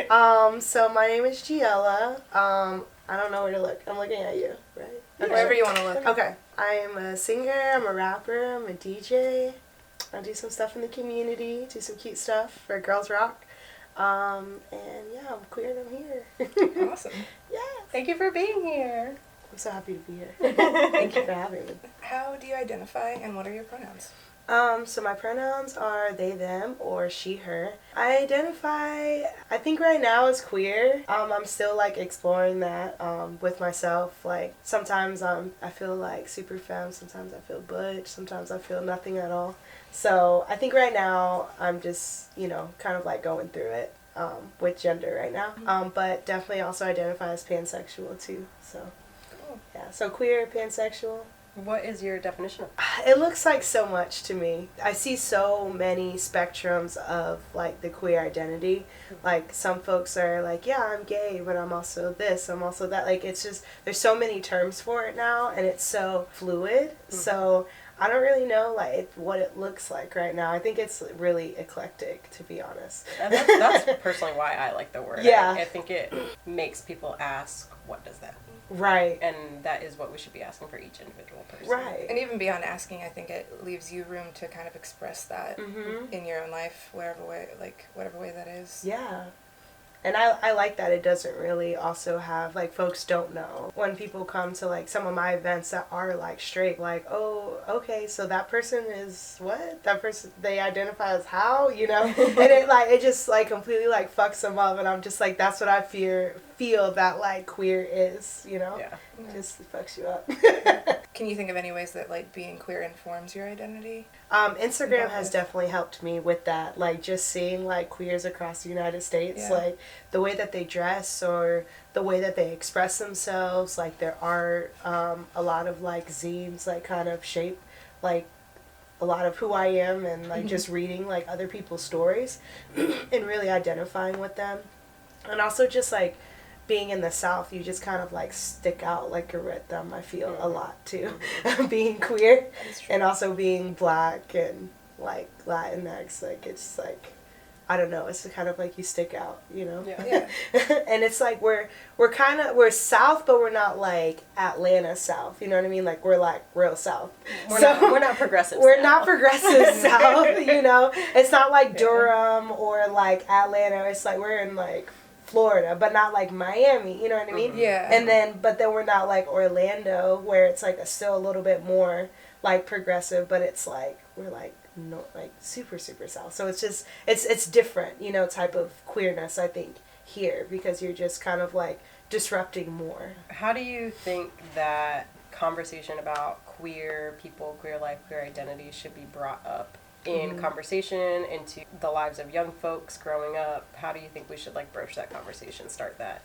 So my name is Geexella. I don't know where to look. I'm looking at you, right? Okay. Wherever you want to look. Okay. I am a singer, I'm a rapper, I'm a DJ. I do some stuff in the community, do some cute stuff for Girls Rock. And yeah, I'm queer and I'm here. Awesome. Yeah. Thank you for being here. I'm so happy to be here. Thank you for having me. How do you identify and what are your pronouns? So my pronouns are they, them, or she, her. I identify, I think right now as queer. I'm still like exploring that with myself. Like sometimes I feel like super femme, sometimes I feel butch, sometimes I feel nothing at all. So I think right now I'm just, kind of like going through it with gender right now. But definitely also identify as pansexual too. So Cool. yeah, so queer, pansexual. What is your definition of? It looks like so much to me. I see so many spectrums of like the queer identity. Like some folks are like, yeah, I'm gay, but I'm also this, I'm also that. Like it's just, there's so many terms for it now and it's so fluid. So I don't really know like what it looks like right now. I think it's really eclectic, to be honest. And that's personally why I like the word. Yeah. I think it makes people ask, what does that mean? Right. And that is what we should be asking for each individual person. Right. And even beyond asking, I think it leaves you room to kind of express that in your own life, whatever way that is. Yeah. And I like that it doesn't really also have, like, folks don't know. When people come to, like, some of my events that are, like, straight, like, oh, okay, so that person is what? That person, they identify as how, And it just, like, completely, like, fucks them up. And I'm just, like, that's what I feel that, like, queer is, Yeah. It just fucks you up. Can you think of any ways that, like, being queer informs your identity? Instagram has definitely helped me with that, like just seeing like queers across the United States, like the way that they dress or the way that they express themselves, like their art, a lot of like zines like kind of shape like a lot of who I am and like just reading like other people's stories and really identifying with them. And also just like being in the South, you just kind of like stick out like a red thumb, I feel, a lot too. Being queer and also being Black and like Latinx, like it's like, I don't know, it's kind of like you stick out, Yeah. And it's like we're South, but we're not like Atlanta South, you know what I mean? Like we're like real South. We're not progressive. We're not progressive South, It's not like Durham or like Atlanta. It's like we're in like Florida, but not like Miami, you know what I mean? Yeah. And then we're not like Orlando, where it's like still a little bit more like progressive, but it's like we're like no, like super super South. So it's just it's different, type of queerness I think here, because you're just kind of like disrupting more. How do you think that conversation about queer people, queer life, queer identity should be brought up in conversation into the lives of young folks growing up? How do you think we should like broach that conversation, start that?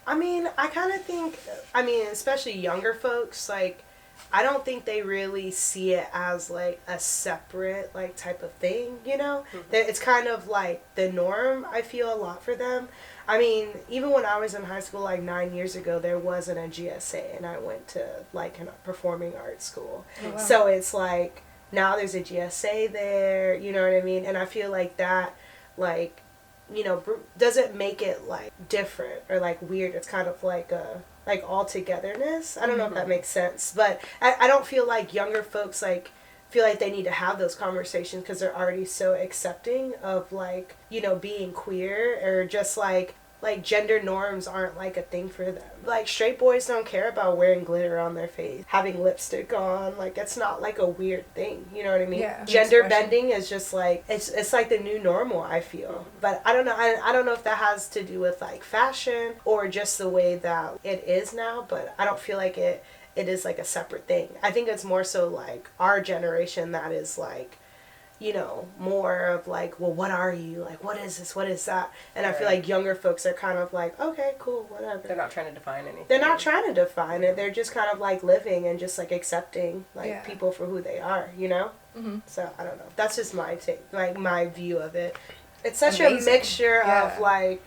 I mean, I kind of think, especially younger folks, like, I don't think they really see it as like a separate like type of thing, It's kind of like the norm, I feel, a lot for them. I mean, even when I was in high school like 9 years ago, there wasn't a GSA and I went to like a performing arts school. Oh, wow. So it's like, now there's a GSA there, you know what I mean? And I feel like that, like, doesn't make it, like, different or, like, weird. It's kind of like a, like, all-togetherness. I don't know if that makes sense. But I don't feel like younger folks, like, feel like they need to have those conversations because they're already so accepting of, like, being queer or just, like gender norms aren't like a thing for them. Like straight boys don't care about wearing glitter on their face, having lipstick on. Like it's not like a weird thing. You know what I mean? Yeah. Gender bending is just like it's like the new normal, I feel. But I don't know. I don't know if that has to do with like fashion or just the way that it is now. But I don't feel like it is like a separate thing. I think it's more so like our generation that is like, more of like, well, what are you? Like, what is this? What is that? And I feel like younger folks are kind of like, okay, cool, whatever. They're not trying to define anything. They're not trying to define it. They're just kind of like living and just like accepting like people for who they are, So I don't know. That's just my take, like my view of it. It's such a mixture of like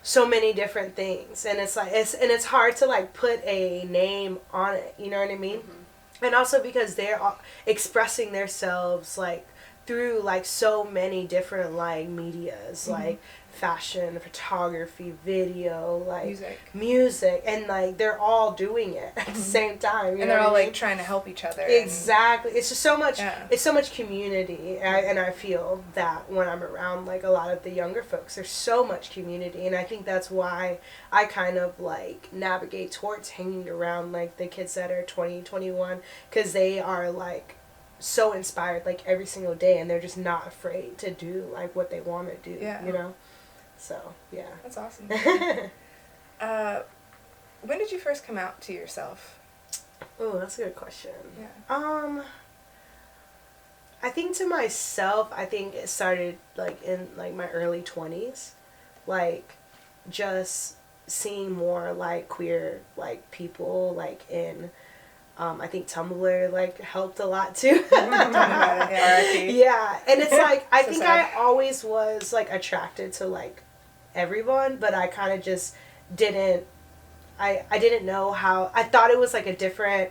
so many different things, and it's like it's hard to like put a name on it. You know what I mean? And also because they're expressing themselves like through like so many different like medias, like fashion, photography, video, like music, and like they're all doing it at the same time. And they're all like trying to help each other. Exactly. It's just so much. Yeah. It's so much community, and I feel that when I'm around like a lot of the younger folks, there's so much community, and I think that's why I kind of like navigate towards hanging around like the kids that are 20, 21, because they are like so inspired like every single day, and they're just not afraid to do like what they want to do. Yeah. You know. So, yeah. That's awesome. When did you first come out to yourself? Oh, that's a good question. Yeah. I think to myself, I think it started, like, in, like, my early 20s. Like, just seeing more, like, queer, like, people, like, in... I think Tumblr, like, helped a lot, too. Yeah, and it's, like, I think sad. I always was, like, attracted to, like, everyone, but I kind of just didn't, I didn't know how, I thought it was, like, a different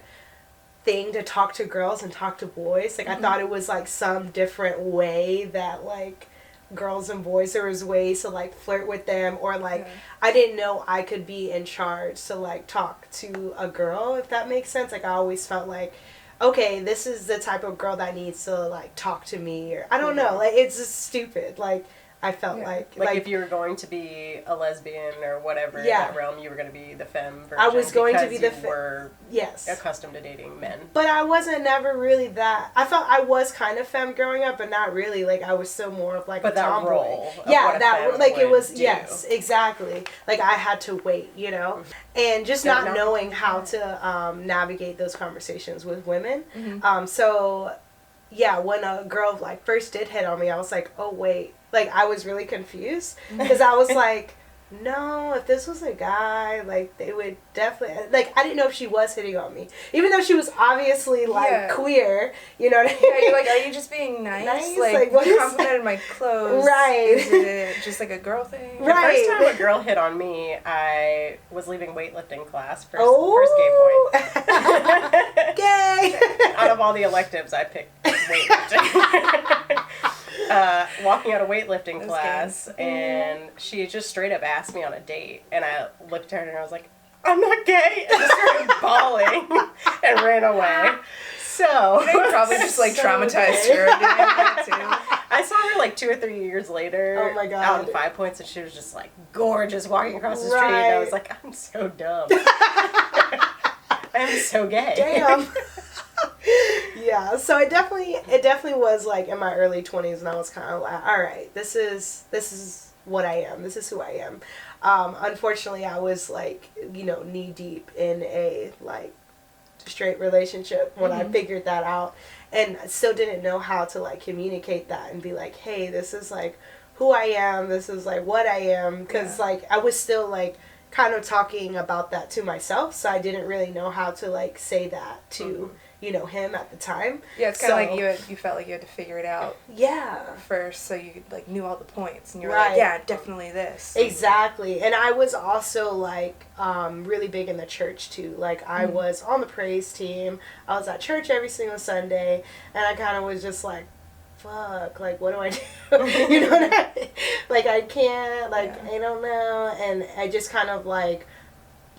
thing to talk to girls and talk to boys. Like, I thought it was, like, some different way that, like, girls and boys, there was ways to like flirt with them, or like I didn't know I could be in charge to like talk to a girl, if that makes sense. Like I always felt like, okay, this is the type of girl that needs to like talk to me, or I don't know, like it's just stupid. Like I felt like if you were going to be a lesbian or whatever in that realm, you were going to be the femme version. I was going to be the were accustomed to dating men. But I wasn't never really that. I felt I was kind of femme growing up, but not really. Like I was still more of like a tomboy. Role of that like it was do. Yes, exactly. Like I had to wait, you know, and just not knowing how to navigate those conversations with women. So yeah, when a girl like first did hit on me, I was like, oh wait. Like, I was really confused, because I was like, no, if this was a guy, like, they would definitely, like, I didn't know if she was hitting on me. Even though she was obviously, like, queer, you know what I mean? Yeah, you're like, are you just being nice? Like what you complimented my clothes. Right. Is it just, like, a girl thing? Right. The first time a girl hit on me, I was leaving weightlifting class, first gay point. Gay! Out of all the electives, I picked weightlifting. Walking out of weightlifting class, and she just straight up asked me on a date, and I looked at her and I was like, I'm not gay, and just started bawling and ran away. So they probably just like traumatized her doing that too. I saw her like 2 or 3 years later. Oh my God. Out in 5 Points, and she was just like gorgeous walking across the street, and I was like, I'm so dumb. I'm so gay. Damn. Yeah, so it definitely was like in my early 20s, and I was kind of like, all right, this is what I am. This is who I am. Unfortunately, I was like, you know, knee deep in a like straight relationship when I figured that out, and I still didn't know how to like communicate that and be like, hey, this is like who I am. This is like what I am, because like I was still like kind of talking about that to myself, so I didn't really know how to like say that to you know him at the time. Yeah, it's kind of like you felt like you had to figure it out. Yeah. First, so you like knew all the points, and you were like, yeah, definitely this. Exactly, and I was also like really big in the church too. Like I was on the praise team. I was at church every single Sunday, and I kind of was just like, fuck, like what do I do? You know what I mean? Like I can't, like I don't know, and I just kind of like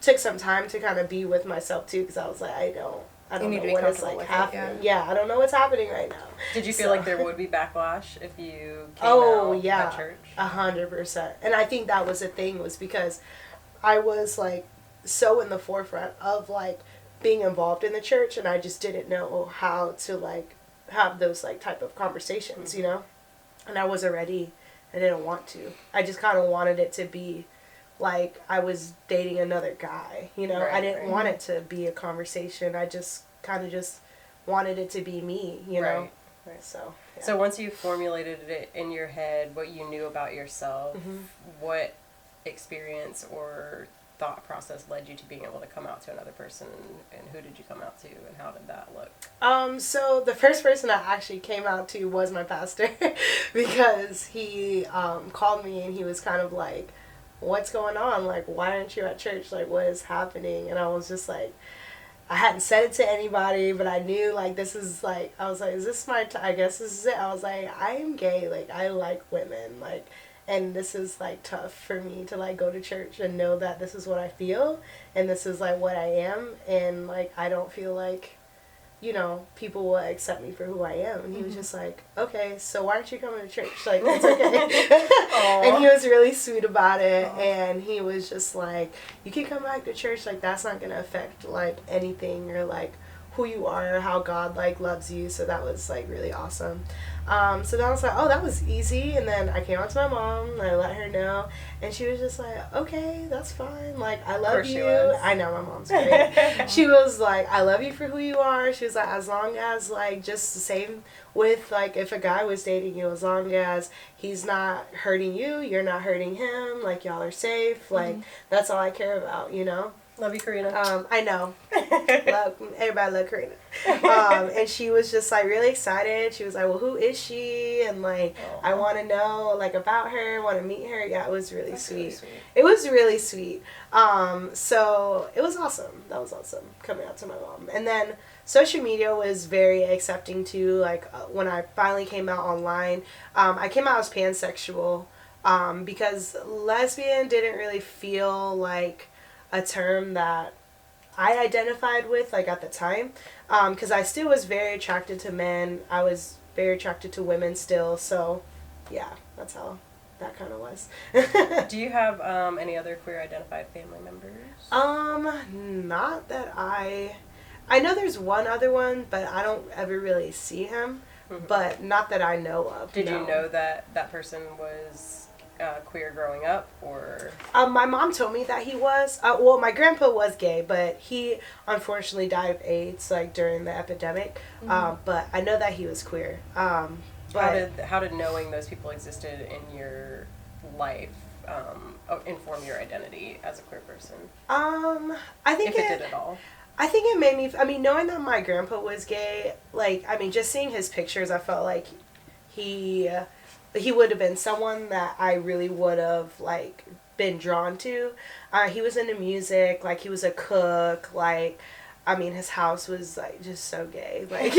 took some time to kind of be with myself too, because I was like, I don't know what is like happening. Yeah, I don't know what's happening right now. Did you feel like there would be backlash if you came out at church? 100%. And I think that was the thing, was because I was like so in the forefront of like being involved in the church, and I just didn't know how to like have those like type of conversations, you know? And I wasn't ready. I didn't want to. I just kind of wanted it to be like I was dating another guy, you know? I didn't want it to be a conversation. I just kind of just wanted it to be me, you know? Right. So, yeah. So once you formulated it in your head, what you knew about yourself, what experience or thought process led you to being able to come out to another person, and who did you come out to, and how did that look? So the first person I actually came out to was my pastor, because he called me, and he was kind of like, what's going on? Like, why aren't you at church? Like, what is happening? And I was just like, I hadn't said it to anybody, but I knew, like, this is, like, I was like, is this my I guess this is it. I was like, I am gay. Like, I like women. Like, and this is like tough for me to like go to church and know that this is what I feel and this is like what I am, and like I don't feel like, you know, people will accept me for who I am. And he was just like, okay, so why aren't you coming to church? Like, it's okay. And he was really sweet about it. Aww. And he was just like, you can come back to church. Like, that's not going to affect, like, anything or, like, who you are or how God, like, loves you. So that was, like, really awesome. So then I was like, oh, that was easy. And then I came out to my mom and I let her know. And she was just like, okay, that's fine. Like, I love you. I know, my mom's great. She was like, I love you for who you are. She was like, as long as, like, just the same with, like, if a guy was dating you, as long as he's not hurting you, you're not hurting him, like, y'all are safe. Like, that's all I care about, you know? Love you, Karina. I know. Everybody love Karina. And she was just, like, really excited. She was like, well, who is she? And, like, I want to know, like, about her, want to meet her. Yeah, it was really sweet. Really sweet. It was really sweet. So it was awesome. That was awesome, coming out to my mom. And then social media was very accepting, too. Like, when I finally came out online, I came out as pansexual because lesbian didn't really feel like a term that I identified with, like, at the time, because I still was very attracted to men. I was very attracted to women still, so yeah, that's how that kind of was. Do you have any other queer identified family members? Not that I know there's one other one, but I don't ever really see him, but not that I know of. Did you know that that person was queer growing up, or? My mom told me that he was. Well, my grandpa was gay, but he unfortunately died of AIDS, like, during the epidemic. But I know that he was queer. But how did knowing those people existed in your life inform your identity as a queer person? I think if it did at all. I think it made me. I mean, knowing that my grandpa was gay, like, I mean, just seeing his pictures, I felt like he would have been someone that I really would have, like, been drawn to. He was into music, like, he was a cook, like, I mean, his house was, like, just so gay, like,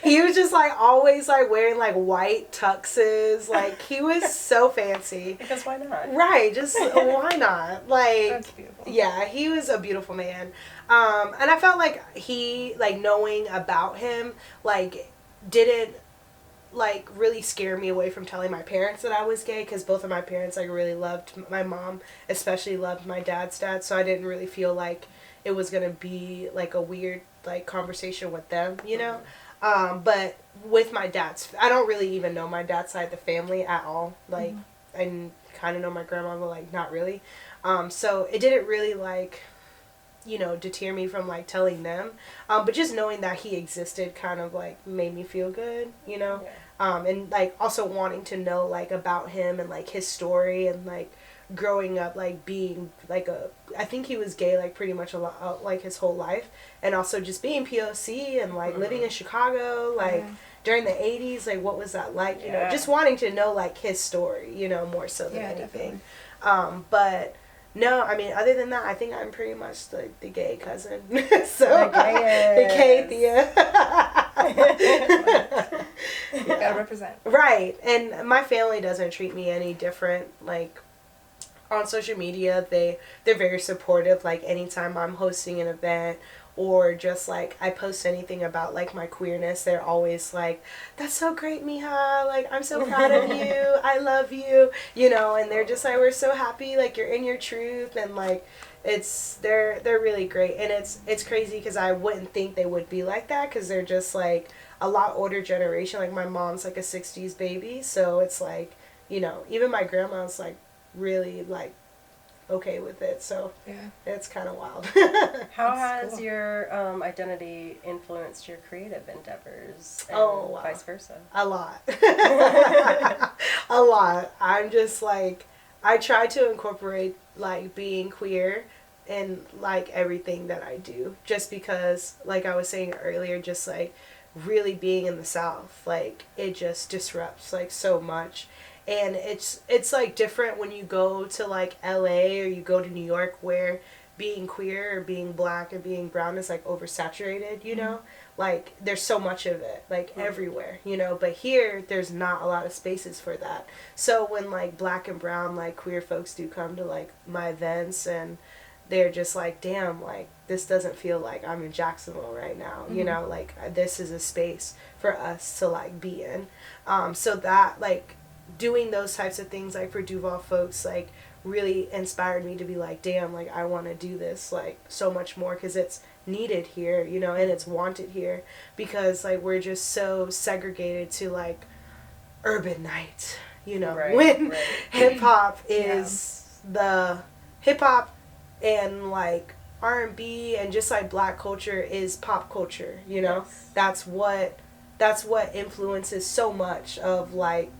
he was just, like, always, like, wearing, like, white tuxes, like, he was so fancy. Because why not? Right, just, why not? Like, that's beautiful. Yeah, he was a beautiful man, and I felt like he, like, knowing about him, like, didn't, like, really scare me away from telling my parents that I was gay, because both of my parents, like, really loved my mom, especially loved my dad's dad, so I didn't really feel like it was gonna be, like, a weird, like, conversation with them, you know? But with my dad's, I don't really even know my dad's side of the family at all, like, I kind of know my grandma, but, like, not really, so it didn't really, like, you know, deter me from, like, telling them, but just knowing that he existed kind of, like, made me feel good, you know? And, like, also wanting to know, like, about him and, like, his story and, like, growing up, like, being, like, I think he was gay, like, pretty much a lot, like, his whole life, and also just being POC and, like, living in Chicago, like, during the 80s, like, what was that like, you know, just wanting to know, like, his story, you know, more so than anything. But no, I mean, other than that, I think I'm pretty much the gay cousin. So, the gay Thea. Gotta represent. Right, and my family doesn't treat me any different, like, on social media, they're very supportive, like, anytime I'm hosting an event, or just, like, I post anything about, like, my queerness, they're always like, that's so great, Mija, like, I'm so proud of you, I love you, you know, and they're just like, we're so happy, like, you're in your truth, and, like, they're really great, and it's crazy, because I wouldn't think they would be like that, because they're just, like, a lot older generation, like, my mom's, like, a 60s baby, so it's, like, you know, even my grandma's, like, really, like, okay with it, so it's kind of wild. How has your identity influenced your creative endeavors, and vice versa? A lot. A lot. I'm just, like, I try to incorporate, like, being queer in, like, everything that I do, just because, like I was saying earlier, just, like, really being in the South, like, it just disrupts, like, so much. And it's like different when you go to, like, LA or you go to New York, where being queer or being black or being brown is, like, oversaturated, you know? like there's so much of it, like everywhere, you know, but here there's not a lot of spaces for that. So when like black and brown like queer folks do come to like my events, and they're just like, damn, like this doesn't feel like I'm in Jacksonville right now, you know, like this is a space for us to like be in. So that like doing those types of things like for Duval folks like really inspired me to be like, damn, like I want to do this like so much more, because it's needed here, you know, and it's wanted here, because like we're just so segregated to like urban night, you know, when hip-hop is the hip-hop, and like R&B and just like black culture is pop culture, you know. That's what influences so much of like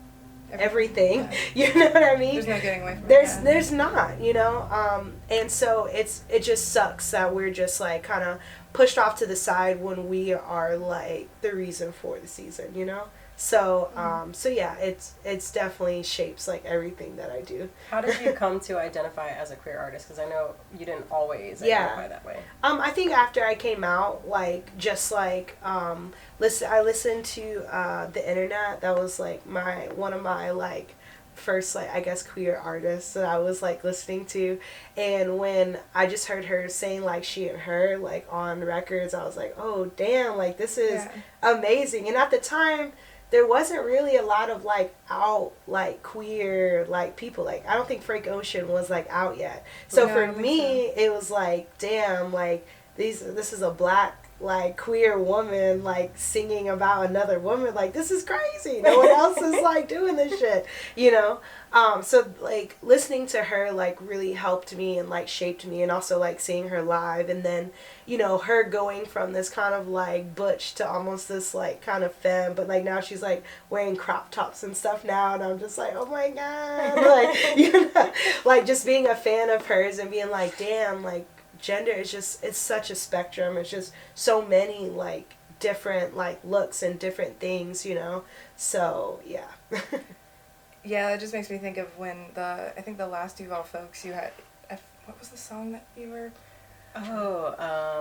everything. You know what I mean? There's no getting away from it. There's not, you know. And so it just sucks that we're just like kind of pushed off to the side when we are like the reason for the season, you know. So so yeah, it's definitely shapes like everything that I do. How did you come to identify as a queer artist? Because I know you didn't always identify that way. I think after I came out, like just like I listened to the internet. That was like one of my like first like I guess queer artists that I was like listening to, and when I just heard her saying like she and her like on records, I was like, oh damn, like this is amazing. And at the time there wasn't really a lot of like out like queer like people. Like I don't think Frank Ocean was like out yet. So for me it was like, damn, like this is a black like queer woman like singing about another woman. Like this is crazy. No one else is like doing this shit, you know. So like listening to her like really helped me and like shaped me, and also like seeing her live, and then you know her going from this kind of like butch to almost this like kind of femme, but like now she's like wearing crop tops and stuff now, and I'm just like, oh my god, like you know, like just being a fan of hers and being like, damn, like gender is just, it's such a spectrum. It's just so many like different like looks and different things, you know. So yeah. Yeah, it just makes me think of when I think the last Duval folks you had, what was the song that you were?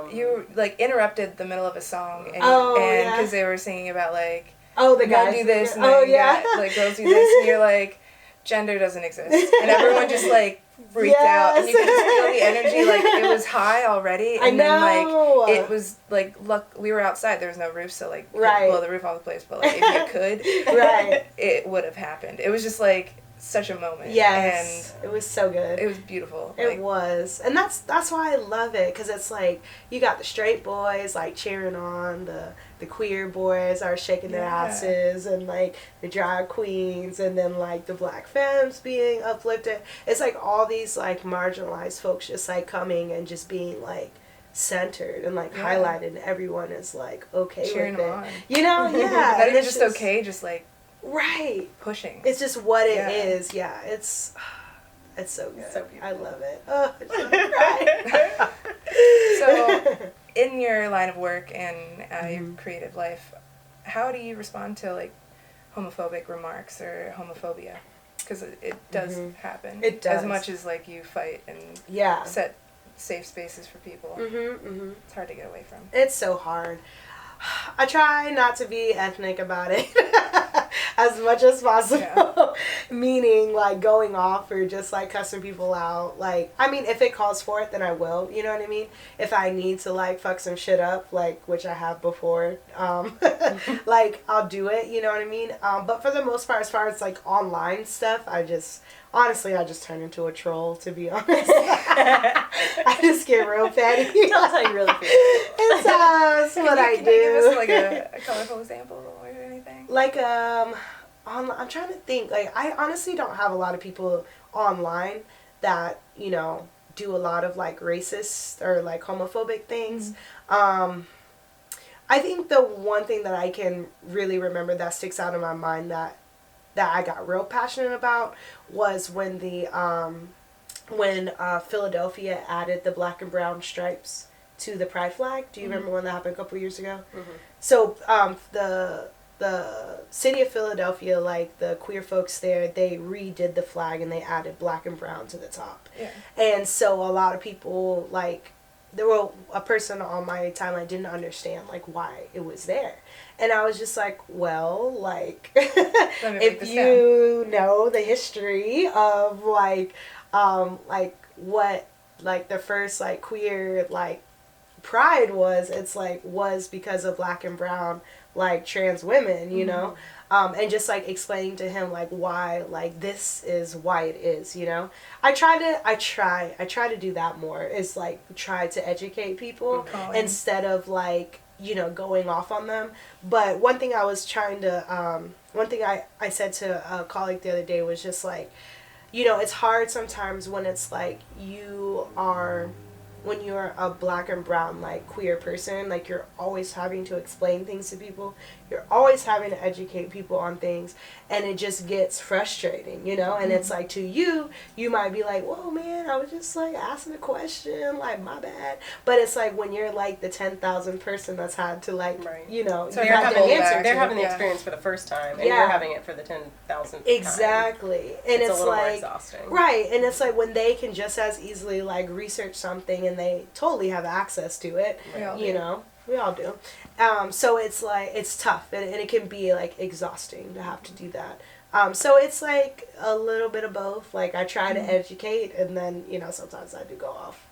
You like interrupted the middle of a song, and because they were singing about like, the guys do this, and like girls do this, and you're like, gender doesn't exist, and everyone just like freaked out, and you could just feel the energy, like it was high already, and then like it was like, look, we were outside, there was no roof, so like blow the roof off the place, but like if you could, it would have happened. It was just like such a moment. Yes, and it was so good. It was beautiful. It was, and that's why I love it, because it's like you got the straight boys like cheering on, the queer boys are shaking their asses, and like the drag queens, and then like the black femmes being uplifted. It's like all these like marginalized folks just like coming and just being like centered and like highlighted, and everyone is like okay cheering with it on. You know. Not even just okay, just like pushing. It's just what it is. Yeah, it's so good. So beautiful. I love it. Oh, I So in your line of work and your creative life, how do you respond to like homophobic remarks or homophobia? Because it does happen. It does. As much as like you fight and set safe spaces for people. It's hard to get away from. It's so hard. I try not to be ethnic about it as much as possible, meaning like going off or just like cussing people out. Like, I mean, if it calls for it, then I will, you know what I mean? If I need to like fuck some shit up, like, which I have before, like I'll do it, you know what I mean? But for the most part, as far as like online stuff, honestly, I just turn into a troll, to be honest. I just get real petty. Tell us how you really feel. It's what I do. Can you give us like a colorful example or anything? Like, I'm trying to think. Like, I honestly don't have a lot of people online that, you know, do a lot of like racist or like homophobic things. I think the one thing that I can really remember that sticks out in my mind that I got real passionate about was when Philadelphia added the black and brown stripes to the pride flag. Do you remember when that happened a couple years ago? So the city of Philadelphia, like the queer folks there, they redid the flag and they added black and brown to the top. And so a lot of people like a person on my timeline didn't understand like why it was there, and I was just like, well, like if you know the history of like what like the first like queer like pride was, it's like was because of black and brown like trans women, you know. And just like explaining to him like why like this is why it is, you know. I try to do that more, is like try to educate people instead of like, you know, going off on them. But one thing I was trying to one thing I said to a colleague the other day was just like, you know, it's hard sometimes when it's like when you're a black and brown like queer person, like you're always having to explain things to people, you're always having to educate people on things, and it just gets frustrating, you know. And it's like, to you might be like, whoa man, I was just like asking a question, like my bad. But it's like when you're like the 10,000th person that's had to like, you know, so they're having the experience for the first time, and you're having it for the 10,000th exactly time. And it's a little like more exhausting, right. And it's like when they can just as easily like research something and they totally have access to it, you know. We all do. So it's like, it's tough, and it can be like exhausting to have to do that. So it's like a little bit of both. Like I try to educate, and then, you know, sometimes I do go off.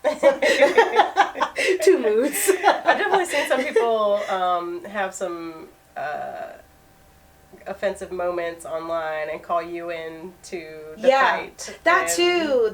Two moods. I've definitely seen some people have some offensive moments online and call you in to the fight. That too,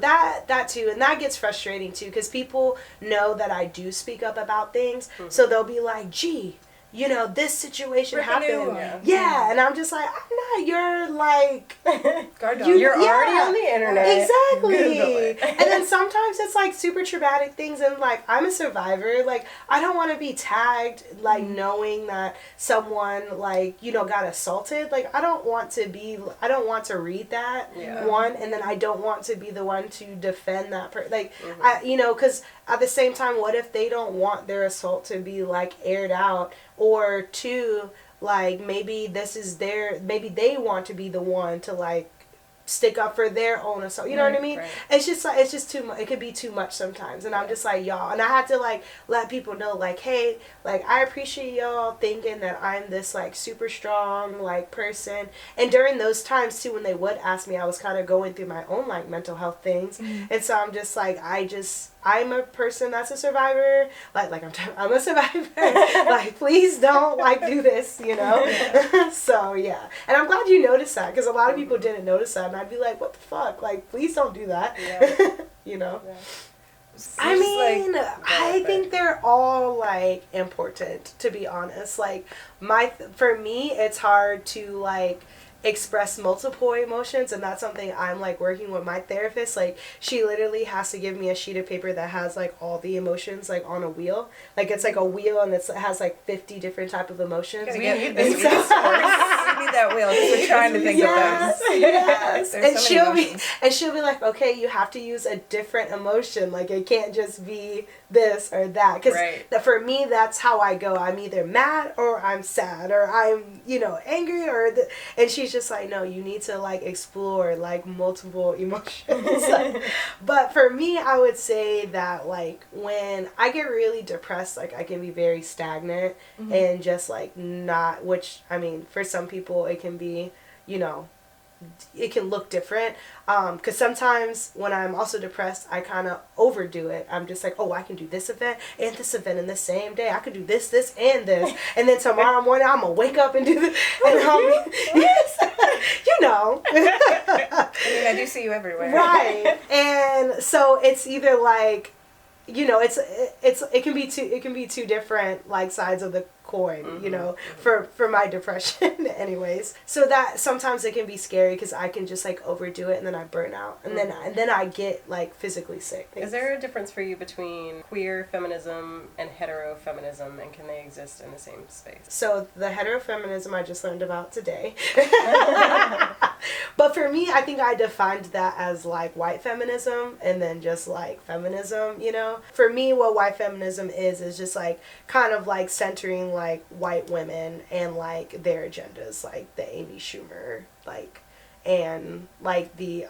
and that gets frustrating too, because people know that I do speak up about things, so they'll be like, gee, you know, this situation happened. Yeah, and I'm just like, I'm not your, like... You're already on the internet. Exactly. And then sometimes it's, like, super traumatic things, and, like, I'm a survivor. Like, I don't want to be tagged, like, knowing that someone, like, you know, got assaulted. Like, I don't want to read that, one, and then I don't want to be the one to defend that person. Like, you know, because at the same time, what if they don't want their assault to be, like, aired out? Or two, like, maybe maybe they want to be the one to, like, stick up for their own assault. You know what I mean? Right. It's just like, it's just too much. It could be too much sometimes. And I'm just like, y'all. And I had to, like, let people know, like, hey, like, I appreciate y'all thinking that I'm this, like, super strong, like, person. And during those times, too, when they would ask me, I was kind of going through my own, like, mental health things. And so I'm just like, I'm a person that's a survivor. Like I'm a survivor. Like, please don't, like, do this, you know? So, yeah. And I'm glad you noticed that, because a lot of people didn't notice that. And I'd be like, what the fuck? Like, please don't do that. Yeah. You know? Yeah. I mean, like, I think they're all, like, important, to be honest. Like, for me, it's hard to, like, express multiple emotions, and that's something I'm, like, working with my therapist. Like, she literally has to give me a sheet of paper that has, like, all the emotions, like, on a wheel. Like, it's like a wheel, and it has, like, 50 different type of emotions. We need this resource. We need that wheel, because we're trying to think of those. Yes. And she'll be like, okay, you have to use a different emotion. Like, it can't just be this or that. Because for me, that's how I go. I'm either mad or I'm sad or I'm, you know, angry and she's just like, no, you need to, like, explore, like, multiple emotions. But for me, I would say that, like, when I get really depressed, like, I can be very stagnant and just, like, not, which, I mean, for some people it can be, you know, it can look different, because sometimes when I'm also depressed, I kind of overdo it. I'm just like, oh, I can do this event and this event in the same day. I could do this and this, and then tomorrow morning I'm gonna wake up and do this. And yes, you know. I mean, I do see you everywhere. Right, and so it's either like, you know, it can be two different, like, sides of the coin, you know, for my depression. Anyways, so that sometimes it can be scary, because I can just, like, overdo it, and then I burn out, and then I get, like, physically sick. Is there a difference for you between queer feminism and hetero feminism, and can they exist in the same space? So the hetero feminism I just learned about today. But for me, I think I defined that as, like, white feminism, and then just, like, feminism, you know. For me, what white feminism is just, like, kind of, like, centering, like, white women and, like, their agendas, like the Amy Schumer, like, and, like, the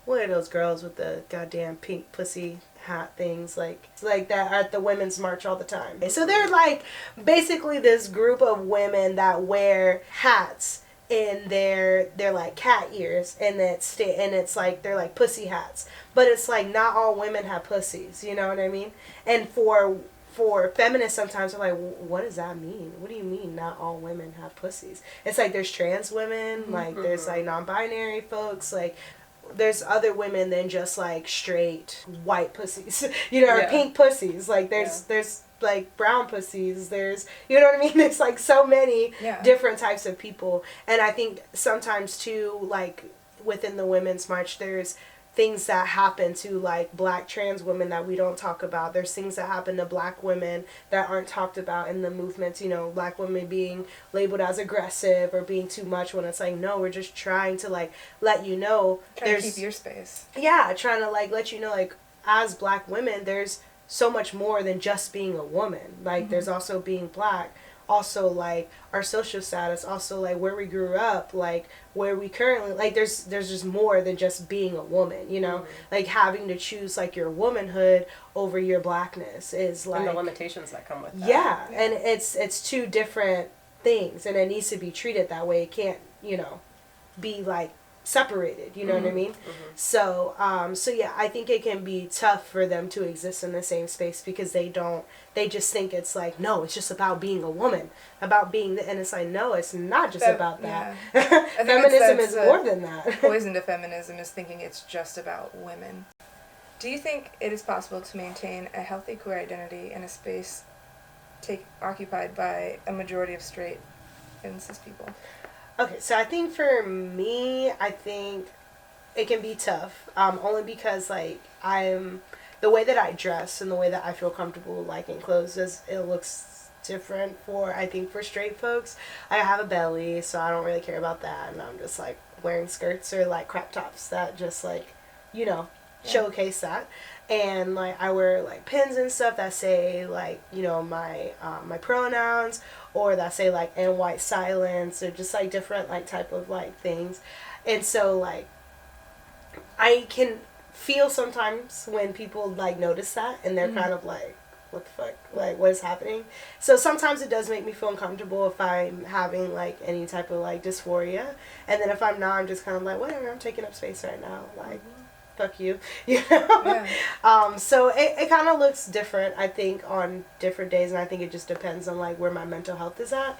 what are those girls with the goddamn pink pussy hat things like that are at the women's march all the time. So they're like basically this group of women that wear hats in their like cat ears, and it's like they're like pussy hats, but it's like not all women have pussies, you know what I mean? And for feminists sometimes they're like, what does that mean? What do you mean not all women have pussies? It's like there's trans women, like there's like non-binary folks, like there's other women than just like straight white pussies, you know, or pink pussies. Like there's like brown pussies, there's, you know what I mean? There's like so many different types of people. And I think sometimes too, like within the Women's March, there's things that happen to like black trans women that we don't talk about. There's things that happen to black women that aren't talked about in the movements, you know, black women being labeled as aggressive or being too much, when it's like, no, we're just trying to like let you know, trying to keep your space. Yeah, trying to like let you know, like as black women there's so much more than just being a woman. Like there's also being black, also like our social status, also like where we grew up, like where we currently, like there's just more than just being a woman, you know? Like having to choose like your womanhood over your blackness is like, and the limitations that come with that. Yeah, and it's two different things, and it needs to be treated that way. It can't, you know, be like separated, you know what I mean? So yeah, I think it can be tough for them to exist in the same space because they just think it's like, no, it's just about being a woman, about being and it's like, no, it's not just about that. Feminism is more than that. Poison to feminism is thinking it's just about women. Do you think it is possible to maintain a healthy queer identity in a space occupied by a majority of straight and cis people? Okay, so I think for me, I think it can be tough, only because like the way that I dress and the way that I feel comfortable like in clothes it looks different I think for straight folks. I have a belly, so I don't really care about that, and I'm just like wearing skirts or like crop tops that just like, you know, showcase that. And like I wear like pins and stuff that say like, you know, my pronouns, or that say like "and white silence," or just like different like type of like things. And so like I can feel sometimes when people like notice that and they're kind of like, what the fuck, like what is happening? So sometimes it does make me feel uncomfortable if I'm having like any type of like dysphoria, and then if I'm not, I'm just kind of like, whatever, I'm taking up space right now, like fuck you, you know? So it kind of looks different, I think, on different days, and I think it just depends on like where my mental health is at,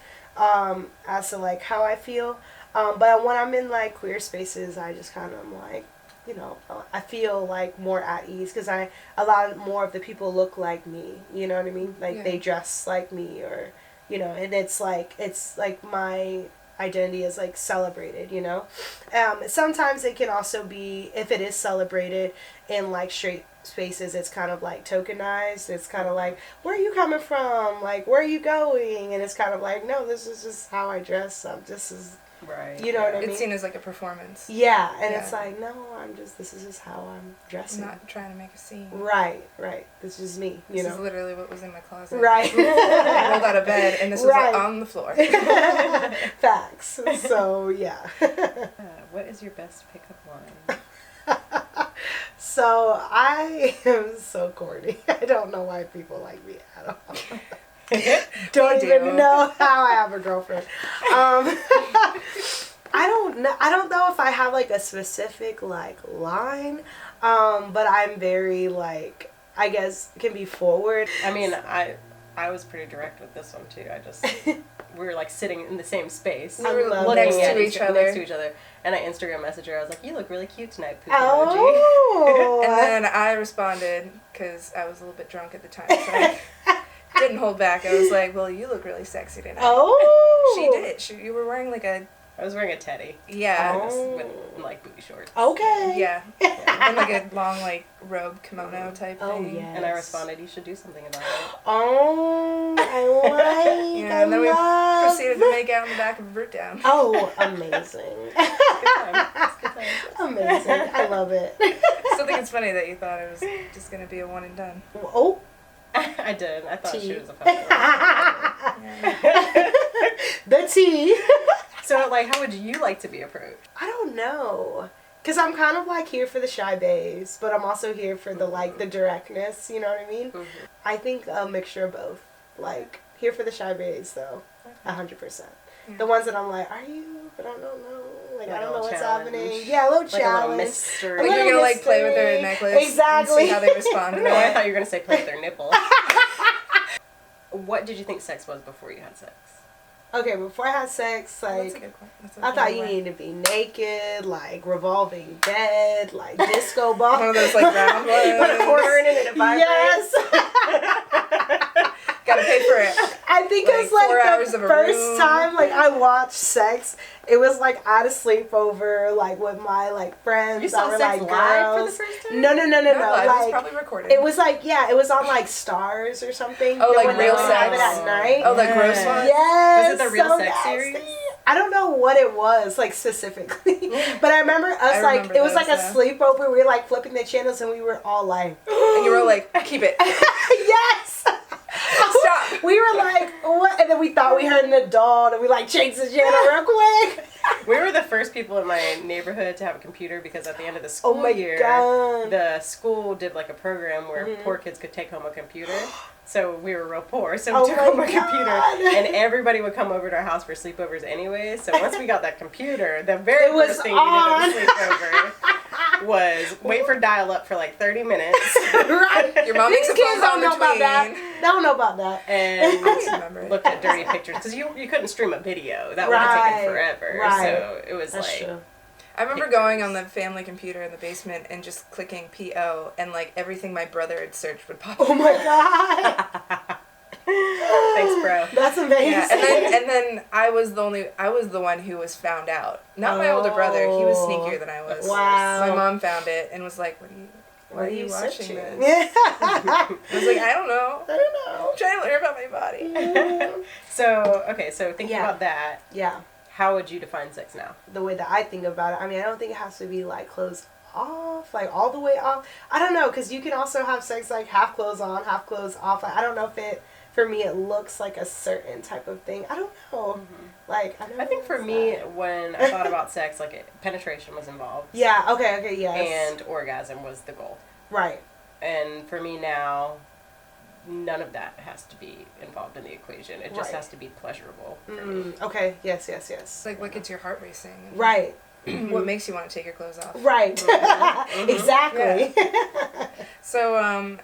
as to like how I feel. But when I'm in like queer spaces, I just kind of am like, you know, I feel like more at ease because a lot more of the people look like me, you know what I mean? Like they dress like me, or, you know, and it's like my identity is like celebrated, you know. Sometimes it can also be, if it is celebrated in like straight spaces, it's kind of like tokenized. It's kind of like, where are you coming from, like where are you going? And it's kind of like, no, this is just how I dress. This is right, you know what I mean? It's seen as like a performance. It's like, no, this is just how I'm dressing. I'm not trying to make a scene. Right. This is me, you know. This is literally what was in my closet. Right. I rolled out of bed and this was like on the floor. Facts. So, yeah. What is your best pickup line? So, I am so corny. I don't know why people like me at all. Don't even know how I have a girlfriend. I don't know if I have like a specific like line, but I'm very like, I guess can be forward. I mean, I was pretty direct with this one too. We were like sitting in the same space. We were next to each other. And I Instagram messaged her. I was like, "You look really cute tonight, poop emoji." And then I responded because I was a little bit drunk at the time. So I didn't hold back. I was like, "Well, you look really sexy tonight." Oh. She did. You were wearing like a. I was wearing a teddy. Yeah. With like booty shorts. Okay. Yeah. And like a long like robe kimono type thing. Oh yeah. And I responded, "You should do something about it." Oh, I like. Yeah. And then we proceeded to make out in the back of a root down. Oh, amazing. Amazing. I love it. I still think it's funny that you thought it was just gonna be a one and done. Oh. I did. I thought she was a fucking The tea. So, like, how would you like to be approached? I don't know. Because I'm kind of like here for the shy bays, but I'm also here for the like the directness, you know what I mean? Mm-hmm. I think a mixture of both. Like, here for the shy bays, though. 100%. Yeah. The ones that I'm like, are you? But I don't know. Like I don't know what's challenge. happening. Yeah, a little Like challenge. a little mystery. Like you're gonna like play with their necklace. Exactly. And see how they respond to No, I that. thought you were gonna say play with their nipple. What did you think sex was before you had sex? Okay, before I had sex, That's a like, good one. That's a I good thought you one. needed to be naked, like revolving bed, like disco ball. One of those like round ones. Put a quarter in it and it vibrates. Yes. Gotta pay for it. I think Like, it was like 4 hours the of a first room. time like I watched sex. It was like at a sleepover, like with my like friends. You saw that were sex like live girls. for the first time? No. Not live, it was Like probably recorded. it was like it was on like Stars or something. Oh, like when they real would have it sex? at night. Oh, like gross ones? Yes. Was it the Real so Sex nasty. series? I don't know what it was, like, specifically. But I remember us, I like, remember it was those, like a yeah. sleepover. We were, like, flipping the channels, and we were all like... And you were like, keep it. Yes! Stop. We were like, what? And then we thought we heard an adult, and we, like, changed the channel real quick. We were the first people in my neighborhood to have a computer because at the end of the school Oh, my year, God. the school did like a program where Mhm. poor kids could take home a computer. So we were real poor, so Oh we took my home a God. computer, and everybody would come over to our house for sleepovers anyway. So once we got that computer, the very It was first thing on. we did at the sleepover was wait for dial-up for like 30 minutes. Right? Your mom makes These a phone kids call don't know about between. that. They don't know about that. And Remember it. looked at dirty pictures because you couldn't stream a video. That would have Right, taken forever. right. So it was That's like true. I remember going on the family computer in the basement and just clicking PO, and like everything my brother had searched would pop up. Oh, my God. Thanks, bro. That's amazing. Yeah, and then I was the one who was found out. Not my older brother. He was sneakier than I was. Wow. My mom found it and was like, "Why are you watching searching? this?" Yeah. I was like, "I don't know. I don't know. I'm trying to learn about my body." So thinking Yeah. about that, Yeah. how would you define sex now? The way that I think about it, I mean, I don't think it has to be like clothes off, like all the way off. I don't know, because you can also have sex like half clothes on, half clothes off. Like, I don't know if it, for me, it looks like a certain type of thing. I don't know. Like, I don't I think know for what's me, that. when I thought about sex, like penetration was involved. Yeah, okay, yes. And orgasm was the goal. Right. And for me now, none of that has to be involved in the equation. It just Right. has to be pleasurable for me. Okay, yes. It's like what gets your heart racing. And Right. What makes you want to take your clothes off. Right. Exactly. So,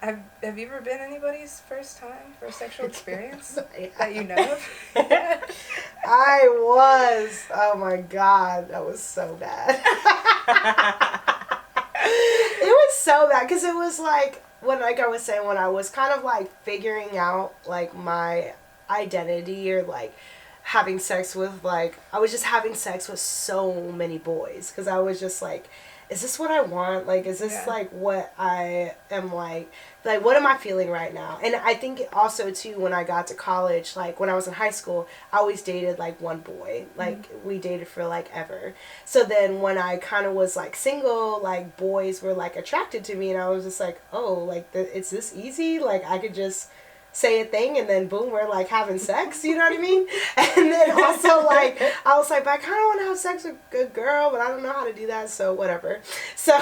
have you ever been anybody's first time for a sexual experience that you know of? I was. Oh my God, that was so bad. It was so bad because it was like when I was saying when I was kind of like figuring out like my identity or like having sex with like I was just having sex with so many boys because I was just like, is this what I want? Like, is this like what I am like what am I feeling right now? And I think also too when I got to college, like when I was in high school, I always dated like one boy. Like we dated for like ever. So then when I kind of was like single, like boys were like attracted to me, and I was just like, oh, like it's this easy? Like I could just say a thing and then boom, we're like having sex, you know what I mean? And then also like I was like, but I kind of want to have sex with a good girl, but I don't know how to do that, so whatever. So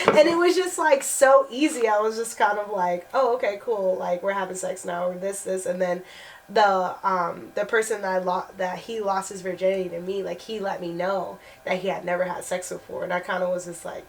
and it was just like so easy. I was just kind of like, oh, okay, cool, like we're having sex now, or this and then the person that he lost his virginity to me, like he let me know that he had never had sex before, and I kind of was just like,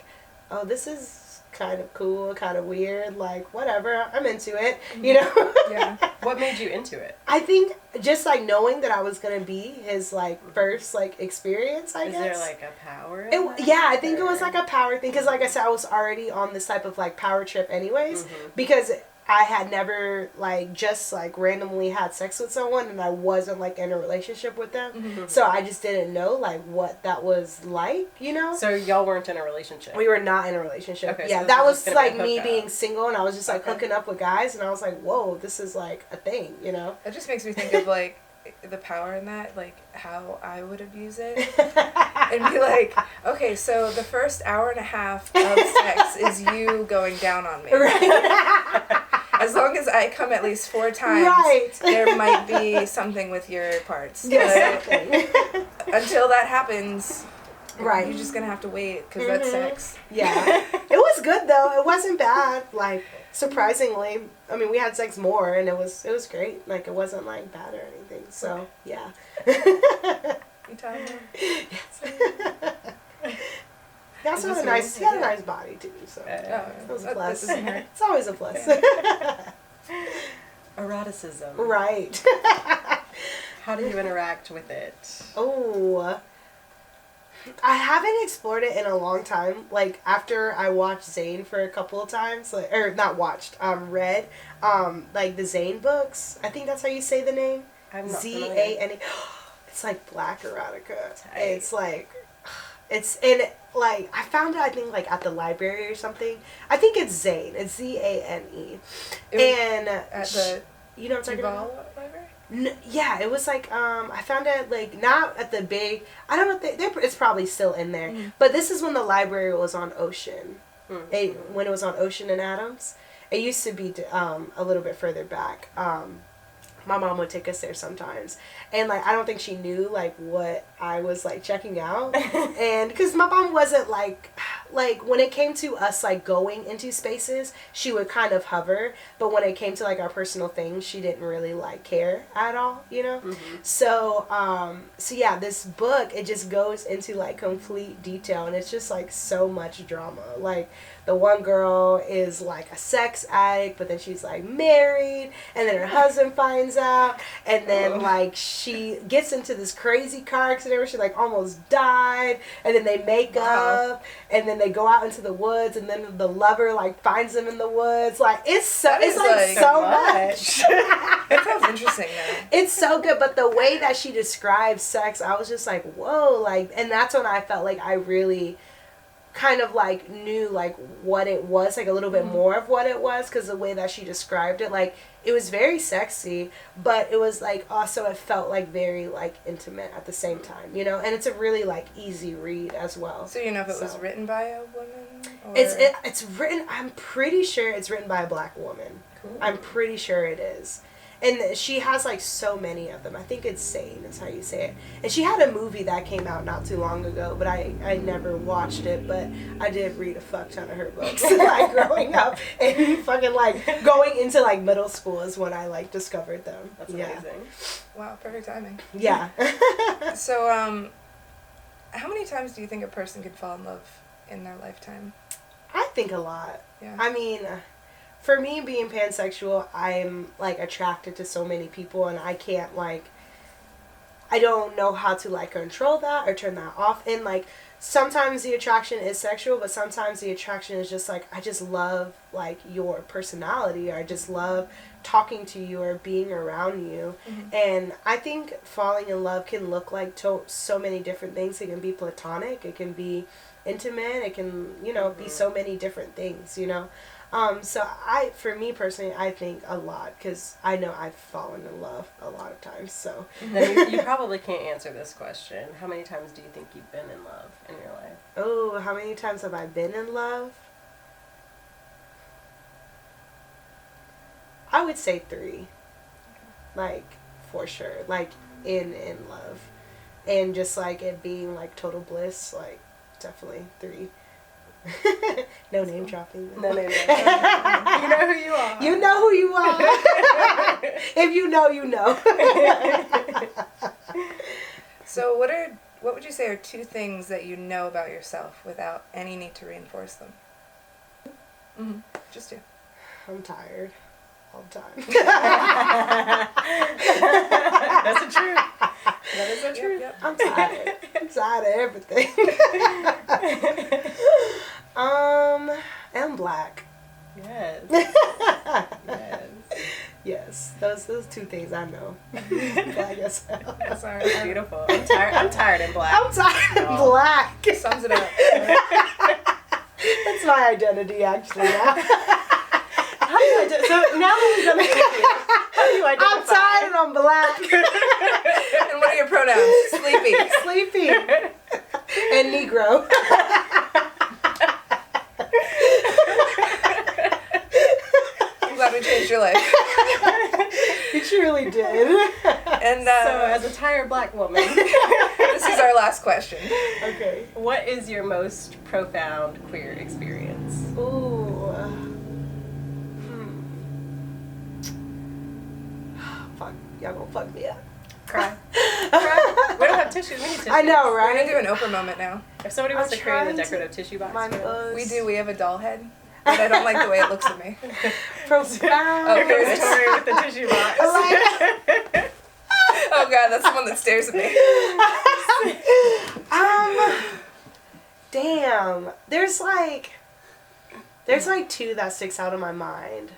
oh, this is kind of cool, kind of weird, like whatever, I'm into it, you know. Yeah. What made you into it? I think just like knowing that I was gonna be his like first like experience, I Is guess. there like a power in that, Yeah, I think it was like a power thing because like I said, I was already on this type of like power trip anyways, because I had never like just like randomly had sex with someone and I wasn't like in a relationship with them. So I just didn't know like what that was like, you know? So y'all weren't in a relationship? We were not in a relationship. Okay, Yeah, so that this was was gonna be like a me hookup. being single and I was just like hooking up with guys and I was like, whoa, this is like a thing, you know? That just makes me think of like the power in that, like how I would abuse it. And be like, okay, so the first hour and a half of sex is you going down on me. Right. As long as I come at least 4 times, Right. there might be something with your parts. Exactly. But until that happens, Right. You're just gonna have to wait because that's sex. Yeah. It was good though. It wasn't bad. Like, surprisingly, I mean, we had sex more, and it was great. Like, it wasn't like bad or anything. So yeah. You telling me? Yes. He also had a nice body too. So it was a plus. It's always a plus. Eroticism. Right. How do you interact with it? Oh. I haven't explored it in a long time. Like, after I watched Zane for a couple of times, like, or not watched, read, like the Zane books. I think that's how you say the name. I'm not Zane. It's like black erotica. Tight. It's like, like, I found it, I think, like, at the library or something. I think it's Zane. It's Zane. And at the you know what I'm talking about? Library? Yeah, it was like, I found it, like, not at the big, I don't know if it's probably still in there, but this is when the library was on Ocean, when it was on Ocean and Adams. It used to be a little bit further back. My mom would take us there sometimes, and like, I don't think she knew like what I was like checking out, and because my mom wasn't like when it came to us like going into spaces, she would kind of hover, but when it came to like our personal things, she didn't really like care at all, you know. So yeah, this book, it just goes into like complete detail, and it's just like so much drama. Like, the one girl is like a sex addict, but then she's like married, and then her husband finds out, and then like she gets into this crazy car accident where she like almost died, and then they make up, and then they go out into the woods, and then the lover like finds them in the woods. Like, it's so much. That sounds interesting though. It's so good, but the way that she describes sex, I was just like, whoa, like, and that's when I felt like I really kind of like knew like what it was, like a little bit more of what it was, because the way that she described it, like, it was very sexy, but it was like also, it felt like very like intimate at the same time, you know. And it's a really like easy read as well. So you know if it was written by a woman? Or? It's written, I'm pretty sure it's written by a black woman. Cool. I'm pretty sure it is. And she has like so many of them. I think it's Sane is how you say it. And she had a movie that came out not too long ago, but I never watched it. But I did read a fuck ton of her books like growing up, and fucking like going into like middle school is when I like discovered them. That's amazing. Wow, perfect timing. Yeah. So how many times do you think a person could fall in love in their lifetime? I think a lot. Yeah. I mean, for me, being pansexual, I'm like attracted to so many people, and I can't like, I don't know how to like control that or turn that off. And like, sometimes the attraction is sexual, but sometimes the attraction is just like, I just love like your personality, or I just love talking to you or being around you. And I think falling in love can look like so many different things. It can be platonic, it can be intimate, it can, you know, be so many different things, you know. So for me personally, I think a lot, because I know I've fallen in love a lot of times, so. Then you probably can't answer this question. How many times do you think you've been in love in your life? Oh, how many times have I been in love? I would say 3. Like, for sure. Like, in love. And just like it being like total bliss, like, definitely 3. No name dropping. No name dropping. You know who you are. You know who you are. If you know, you know. So what would you say are 2 things that you know about yourself without any need to reinforce them? Just 2. I'm tired all the time. That's the truth. That is the truth. Yep. I'm tired. I'm tired of everything. I'm black. Yes. Yes. Yes. Those 2 things I know. Black as hell. That's all right. It's beautiful. I'm tired in black. I'm tired in black. Sums it up. That's my identity actually now. How do you identify? So now that we've done the interview, how do you identify? I'm tired and I'm black. And what are your pronouns? Sleepy. Sleepy. And Negro. I'm glad we changed your life. You truly did. And so, as a tired black woman, this is is our last question. Okay. What is your most profound queer experience? Ooh. Fuck. Y'all gonna fuck me up. Cry. Cry. We don't have tissues. We need tissues. I know, We're right? gonna do an Oprah moment now. If somebody wants to create a trying to decorative tissue box, find for us. those. We do. We have a doll head. But I don't like the way it looks at me. Profound. Oh, Here here it goes is. Tori with the tissue box. Oh god, that's the one that stares at me. Damn. There's like two that sticks out in my mind.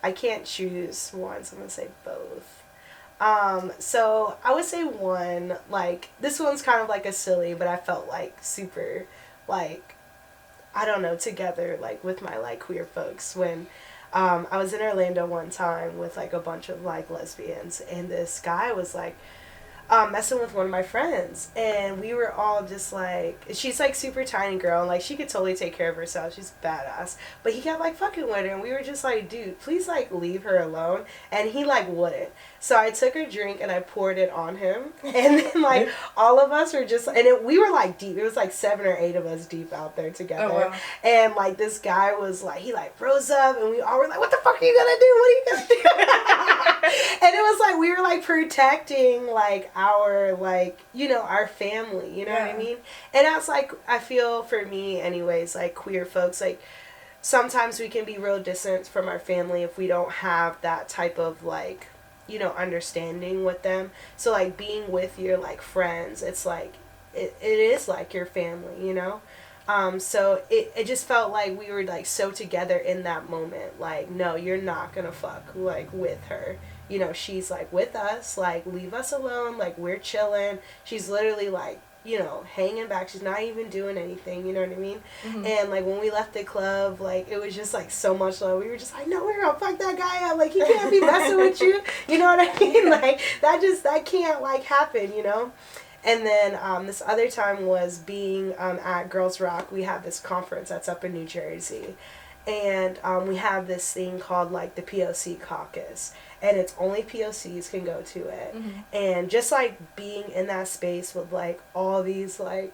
I can't choose one, so I'm gonna say both. So I would say one, like, this one's kind of like a silly, but I felt like super, like, I don't know, together, like, with my, like, queer folks when I was in Orlando one time with, like, a bunch of, like, lesbians, and this guy was, like, messing with one of my friends, and we were all just like, she's like super tiny girl, and like she could totally take care of herself, she's badass, but he kept like fucking with her, and we were just like, dude, please like leave her alone, and he like wouldn't. So I took a drink and I poured it on him, and then like all of us were just, and we were like deep, it was like 7 or 8 of us deep out there together. Oh, wow. And like this guy was like, he like rose up, and we all were like, what the fuck are you gonna do, what are you gonna do? And it was like we were like protecting like our, like, you know, our family, you know what I mean? And that's like, I feel for me anyways, like queer folks, like sometimes we can be real distant from our family if we don't have that type of like, you know, understanding with them. So like being with your like friends, it's like it is like your family, you know. So it just felt like we were like so together in that moment, like, no, you're not gonna fuck like with her, you know, she's like with us, like leave us alone, like we're chilling, she's literally like, you know, hanging back, she's not even doing anything, you know what I mean? Mm-hmm. And like when we left the club, like it was just like so much love, we were just like, no, we're gonna fuck that guy up, like he can't be messing with you, you know what I mean? Like that can't like happen, you know. And then this other time was being at Girls Rock. We have this conference that's up in New Jersey, and we have this thing called like the POC caucus, and it's only POCs can go to it. Mm-hmm. And just like being in that space with like all these like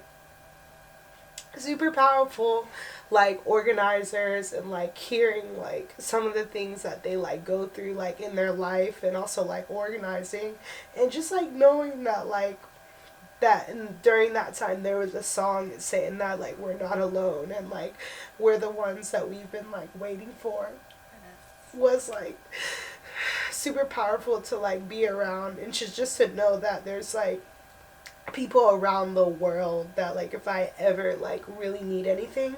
super powerful like organizers, and like hearing like some of the things that they like go through like in their life, and also like organizing, and just like knowing that like that, and during that time there was a song saying that like we're not alone, and like we're the ones that we've been like waiting for, was like super powerful to like be around, and just to know that there's like people around the world that like if I ever like really need anything,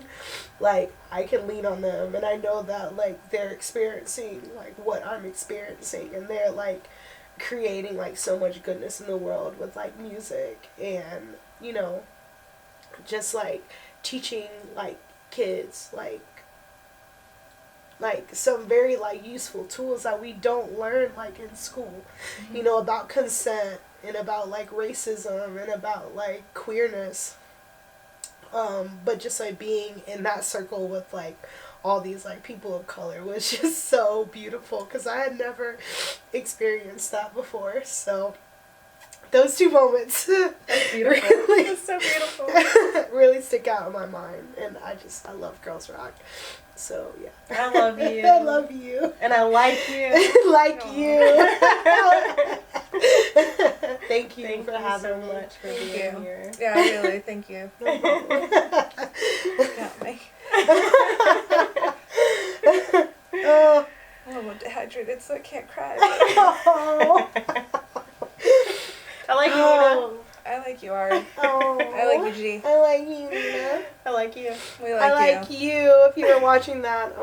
like I can lean on them, and I know that like they're experiencing like what I'm experiencing, and they're like creating like so much goodness in the world with like music, and you know, just like teaching like kids like some very like useful tools that we don't learn like in school. Mm-hmm. You know, about consent, and about like racism, and about like queerness, but just like being in that circle with like all these like people of color was just so beautiful, because I had never experienced that before. So those two moments really, that's so beautiful. really stick out in my mind, and I love Girls Rock. So yeah, I love you. I love you, and I like you. Like Aww. You. Thank you for having so me. much for being here. Yeah, really, thank you. No problem. Got me. Oh. I'm dehydrated, so I can't cry. Oh. I like you, Nina. I like you, Ari. Oh. I like you, G. I like you, Nina. I like you. We like I you. like you. If you were watching that.